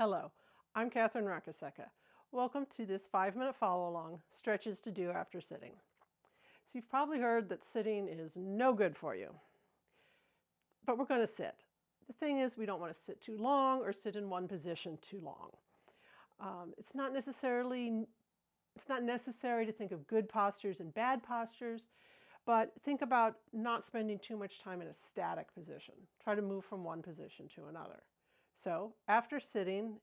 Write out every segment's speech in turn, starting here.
Hello, I'm Catherine Rakaseka. Welcome to this 5-minute follow-along, stretches to do after sitting. So you've probably heard that sitting is no good for you, but we're going to sit. The thing is, we don't want to sit too long or sit in one position too long. It's not necessary to think of good postures and bad postures, but think about not spending too much time in a static position. Try to move from one position to another. So after sitting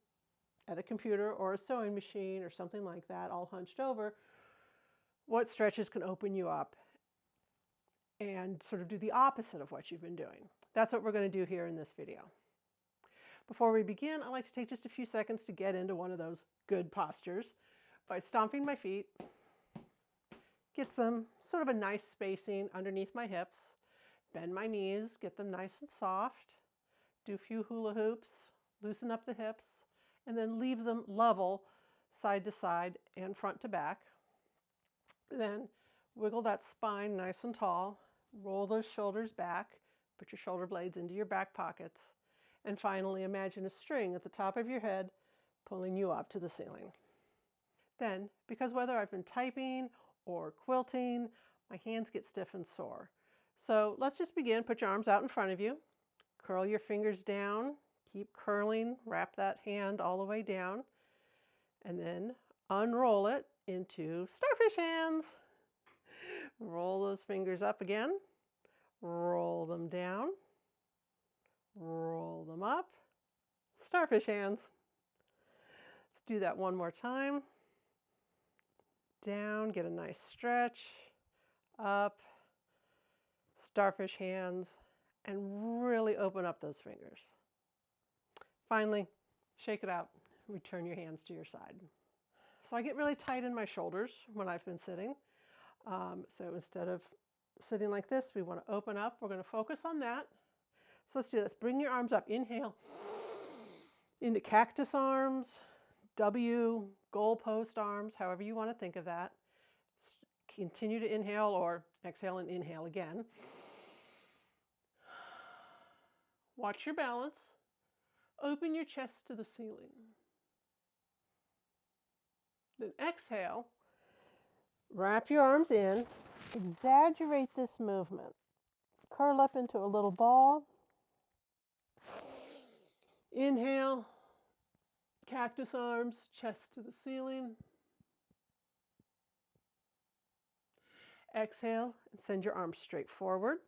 at a computer or a sewing machine or something like that, all hunched over, what stretches can open you up and sort of do the opposite of what you've been doing? That's what we're going to do here in this video. Before we begin, I'd like to take just a few seconds to get into one of those good postures by stomping my feet. Gets them sort of a nice spacing underneath my hips. Bend my knees, get them nice and soft. Do a few hula hoops, loosen up the hips, and then leave them level side to side and front to back. Then wiggle that spine nice and tall, roll those shoulders back, put your shoulder blades into your back pockets, and finally imagine a string at the top of your head pulling you up to the ceiling. Then, because whether I've been typing or quilting, my hands get stiff and sore. So let's just begin. Put your arms out in front of you. Curl your fingers down. Keep curling. Wrap that hand all the way down. And then unroll it into starfish hands. Roll those fingers up again. Roll them down. Roll them up. Starfish hands. Let's do that one more time. Down, get a nice stretch. Up. Starfish hands. And really open up those fingers. Finally, shake it out. Return your hands to your side. So I get really tight in my shoulders when I've been sitting. So instead of sitting like this, we want to open up. We're going to focus on that. So let's do this. Bring your arms up. Inhale into cactus arms, W, goalpost arms, however you want to think of that. Continue to inhale or exhale and inhale again. Watch your balance. Open your chest to the ceiling. Then exhale. Wrap your arms in. Exaggerate this movement. Curl up into a little ball. Inhale. Cactus arms, chest to the ceiling. Exhale and send your arms straight forward.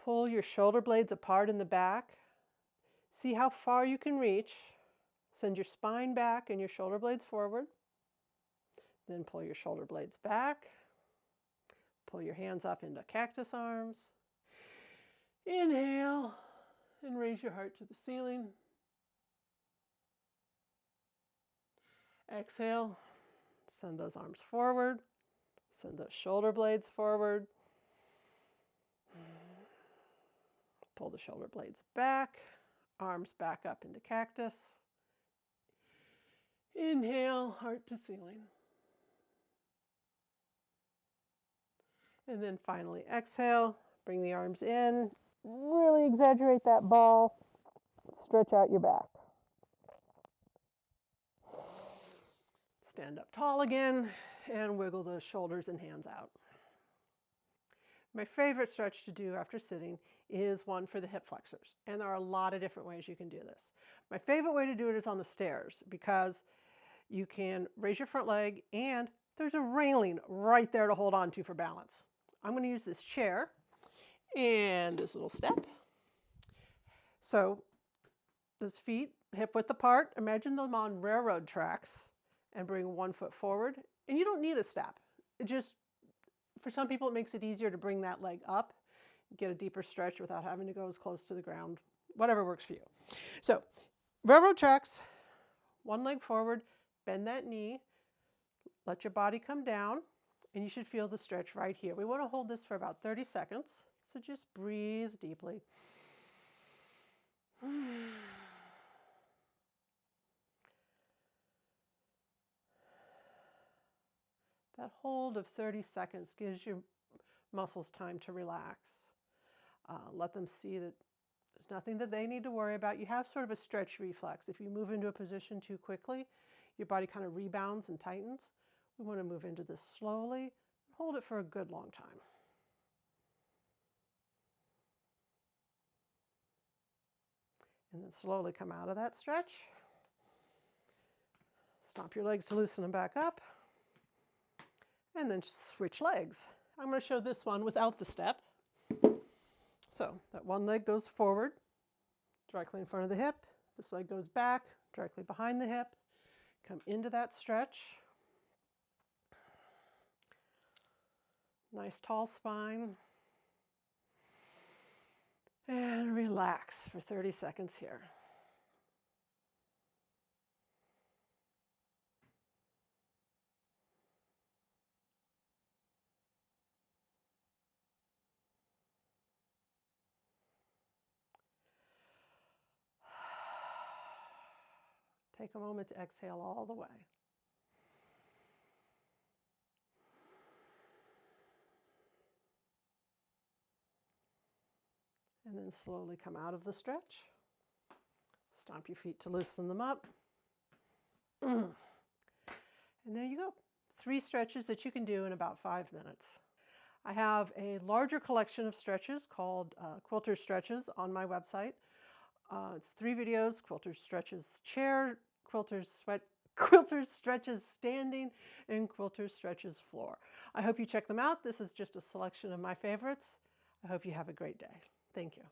Pull your shoulder blades apart in the back. See how far you can reach. Send your spine back and your shoulder blades forward. Then pull your shoulder blades back. Pull your hands up into cactus arms. Inhale and raise your heart to the ceiling. Exhale, send those arms forward. Send those shoulder blades forward. Pull the shoulder blades back, arms back up into cactus. Inhale, heart to ceiling. And then finally exhale, bring the arms in, really exaggerate that ball, stretch out your back. Stand up tall again and wiggle those shoulders and hands out. My favorite stretch to do after sitting is one for the hip flexors. And there are a lot of different ways you can do this. My favorite way to do it is on the stairs because you can raise your front leg and there's a railing right there to hold on to for balance. I'm going to use this chair and this little step. So those feet hip width apart, imagine them on railroad tracks and bring one foot forward. And you don't need a step. It just, for some people, it makes it easier to bring that leg up, get a deeper stretch without having to go as close to the ground, whatever works for you. So railroad tracks, one leg forward, bend that knee, let your body come down, and you should feel the stretch right here. We want to hold this for about 30 seconds, so just breathe deeply. That hold of 30 seconds gives your muscles time to relax. Let them see that There's nothing that they need to worry about. You have sort of a stretch reflex. If you move into a position too quickly, your body kind of rebounds and tightens. We want to move into this slowly and hold it for a good long time. And then slowly come out of that stretch. Stomp your legs to loosen them back up. And then switch legs. I'm going to show this one without the step. So that one leg goes forward, directly in front of the hip. This leg goes back, directly behind the hip. Come into that stretch. Nice tall spine. And relax for 30 seconds here. Take a moment to exhale all the way. And then slowly come out of the stretch. Stomp your feet to loosen them up. And there you go. 3 stretches that you can do in about 5 minutes. I have a larger collection of stretches called Quilter Stretches on my website. It's 3 videos: Quilter Stretches Chair, Quilter Stretches Standing, and Quilter Stretches Floor. I hope you check them out. This is just a selection of my favorites. I hope you have a great day. Thank you.